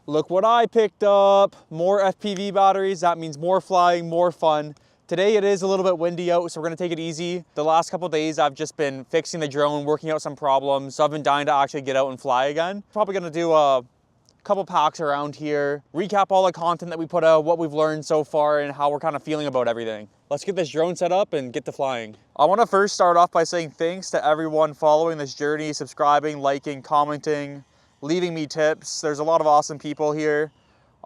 Look what I picked up. More FPV batteries. That means more flying, more fun. Today it is a little bit windy out, so we're gonna take it easy. The last couple days I've just been fixing the drone, working out some problems. So I've been dying to actually get out and fly again. Probably gonna do a couple packs around here, recap all the content that we put out, what we've learned so far, and how we're kind of feeling about everything. Let's get this drone set up and get to flying. I want to first start off by saying thanks to everyone following this journey, subscribing, liking, commenting, leaving me tips. There's a lot of awesome people here.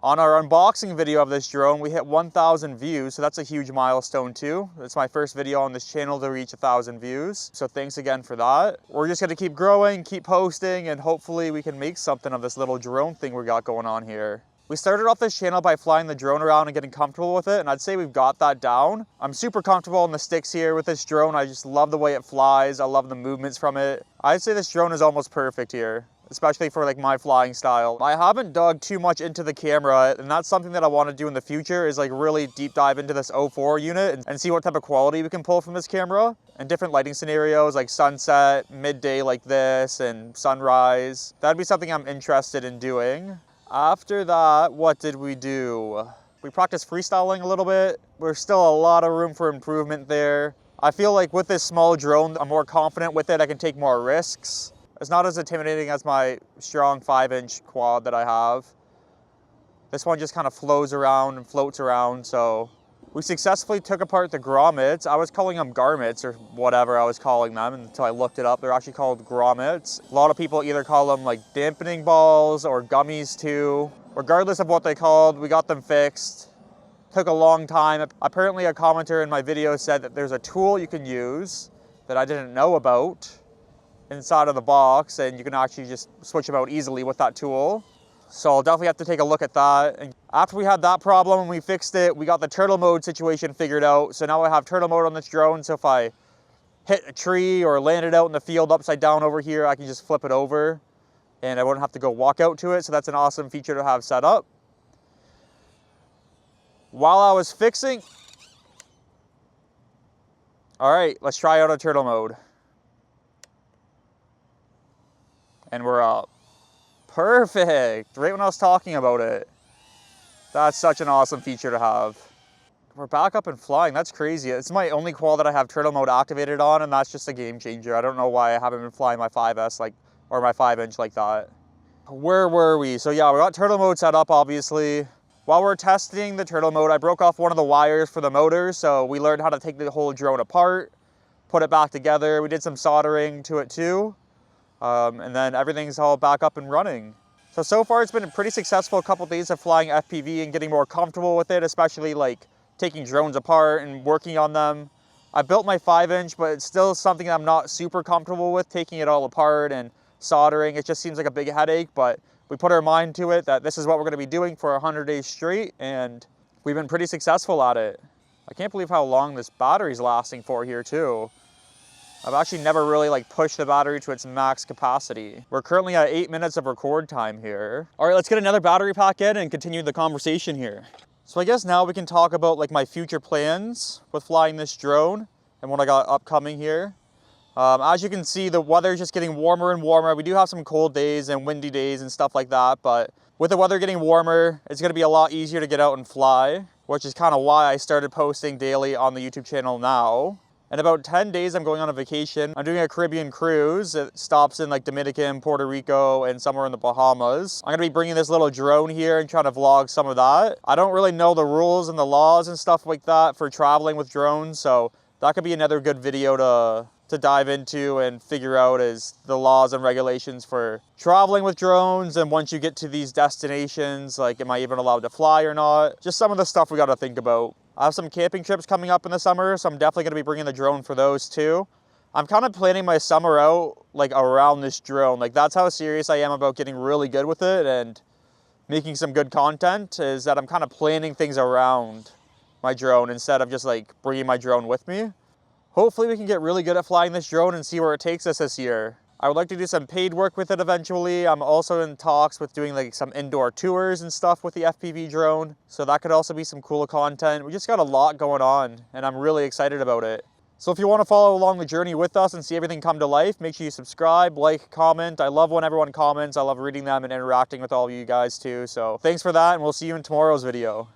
On our unboxing video of this drone, we hit 1,000 views, so that's a huge milestone too. It's my first video on this channel to reach 1,000 views, so thanks again for that. We're just gonna keep growing, keep posting, and hopefully we can make something of this little drone thing we got going on here. We started off this channel by flying the drone around and getting comfortable with it, and I'd say we've got that down. I'm super comfortable on the sticks here with this drone. I just love the way it flies. I love the movements from it. I'd say this drone is almost perfect here, especially for like my flying style. I haven't dug too much into the camera, and that's something that I want to do in the future, is like really deep dive into this 04 unit and see what type of quality we can pull from this camera and different lighting scenarios like sunset, midday like this, and sunrise. That'd be something I'm interested in doing. After that, what did we do? We practiced freestyling a little bit. There's still a lot of room for improvement there. I feel like with this small drone, I'm more confident with it. I can take more risks. It's not as intimidating as my strong 5-inch quad that I have. This one just kind of flows around and floats around, so. We successfully took apart the grommets. I was calling them garments or whatever I was calling them until I looked it up. They're actually called grommets. A lot of people either call them like dampening balls or gummies too. Regardless of what they called, we got them fixed. Took a long time. Apparently a commenter in my video said that there's a tool you can use that I didn't know about inside of the box, and you can actually just switch them out easily with that tool. So I'll definitely have to take a look at that. And after we had that problem and we fixed it, we got the turtle mode situation figured out. So now I have turtle mode on this drone. So if I hit a tree or land it out in the field upside down over here, I can just flip it over and I wouldn't have to go walk out to it. So that's an awesome feature to have set up. While I was fixing, all right, let's try out a turtle mode. And we're up. Perfect, right when I was talking about it. That's such an awesome feature to have. We're back up and flying, that's crazy. It's my only quad that I have turtle mode activated on, and that's just a game changer. I don't know why I haven't been flying my 5S or my 5-inch like that. Where were we? So yeah, we got turtle mode set up, obviously. While we're testing the turtle mode, I broke off one of the wires for the motor, so we learned how to take the whole drone apart, put it back together. We did some soldering to it too. And then everything's all back up and running. So far it's been a pretty successful couple days of flying FPV and getting more comfortable with it, especially like taking drones apart and working on them. I built my 5-inch, but it's still something I'm not super comfortable with, taking it all apart and soldering. It just seems like a big headache, but we put our mind to it that this is what we're gonna be doing for 100 days straight, and we've been pretty successful at it. I can't believe how long this battery's lasting for here too. I've actually never really like pushed the battery to its max capacity. We're currently at 8 minutes of record time here. All right, let's get another battery pack in and continue the conversation here. So I guess now we can talk about like my future plans with flying this drone and what I got upcoming here. As you can see, the weather's just getting warmer and warmer. We do have some cold days and windy days and stuff like that, but with the weather getting warmer, it's gonna be a lot easier to get out and fly, which is kind of why I started posting daily on the YouTube channel now. In about 10 days, I'm going on a vacation. I'm doing a Caribbean cruise. It stops in like Dominican, Puerto Rico, and somewhere in the Bahamas. I'm gonna be bringing this little drone here and trying to vlog some of that. I don't really know the rules and the laws and stuff like that for traveling with drones, so that could be another good video to dive into and figure out is the laws and regulations for traveling with drones, and once you get to these destinations, like am I even allowed to fly or not? Just some of the stuff we gotta think about. I have some camping trips coming up in the summer, so I'm definitely gonna be bringing the drone for those too. I'm kind of planning my summer out like around this drone. Like that's how serious I am about getting really good with it and making some good content, is that I'm kind of planning things around my drone instead of just like bringing my drone with me. Hopefully we can get really good at flying this drone and see where it takes us this year. I would like to do some paid work with it eventually. I'm also in talks with doing like some indoor tours and stuff with the FPV drone. So that could also be some cool content. We just got a lot going on and I'm really excited about it. So if you want to follow along the journey with us and see everything come to life, make sure you subscribe, like, comment. I love when everyone comments. I love reading them and interacting with all of you guys too. So thanks for that, and we'll see you in tomorrow's video.